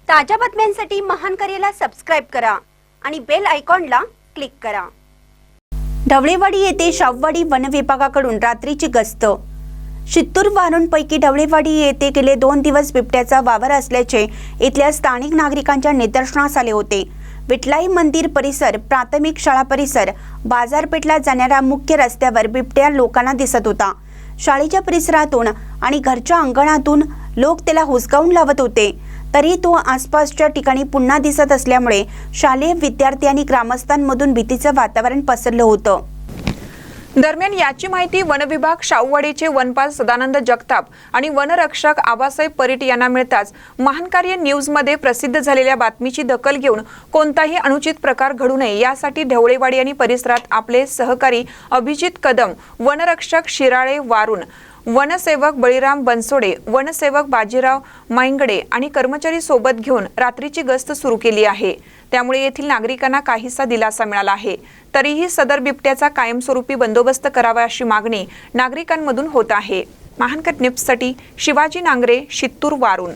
ताज्या बातम्यांसाठी महान करेला सबस्क्राइब करा आणि बेल आयकॉनला क्लिक करा। ढवळेवाडी येथे शाववाडी वन विभागाकडून रात्रीची गस्त। शित्तूर वारूंपैकी ढवळेवाडी येथे गेले 2 दिवस बिबट्याचा वावर असल्याचे इथल्या स्थानिक नागरिकांच्या निदर्शनास आले होते। विठलाई मंदिर परिसर, प्राथमिक शाळा परिसर, बाजारपेठला जाणाऱ्या मुख्य रस्त्यावर बिबट्या लोकांना दिसत होता। शाळेच्या परिसरातून आणि घरच्या अंगणातून लोक त्याला हुसकावून लावत होते, तरी तो आसपासच्या ठिकाणी पुन्हा दिसत असल्यामुळे शालेय विद्यार्थी आणि ग्रामस्थांमधून भीतीचं वातावरण पसरलं होतं। दरम्यान याची माहिती वन विभाग शाहूवाडीचे वनपाल सदानंद जगताप आणि वनरक्षक आबासाहेब परीट यांना मिळताच महानकार्य न्यूज मध्ये प्रसिद्ध झालेल्या बातमीची दखल घेऊन कोणताही अनुचित प्रकार घडू नये यासाठी ढवळेवाडी आणि परिसरात आपले सहकारी अभिजित कदम, वनरक्षक शिराळे वारून, वनसेवक बळीराम बनसोडे, वनसेवक बाजीराव माईंगडे आणि कर्मचारी सोबत घेऊन रात्रीची गस्त सुरू केली आहे। त्यामुळे येथील नागरिकांना काहीसा दिलासा मिळाला आहे। तरीही सदर बिबट्याचा कायमस्वरूपी बंदोबस्त करावा अशी मागणी नागरिकांमधून होत आहे। महानकर न्यूजसाठी शिवाजी नांगरे, शित्तूर वारून।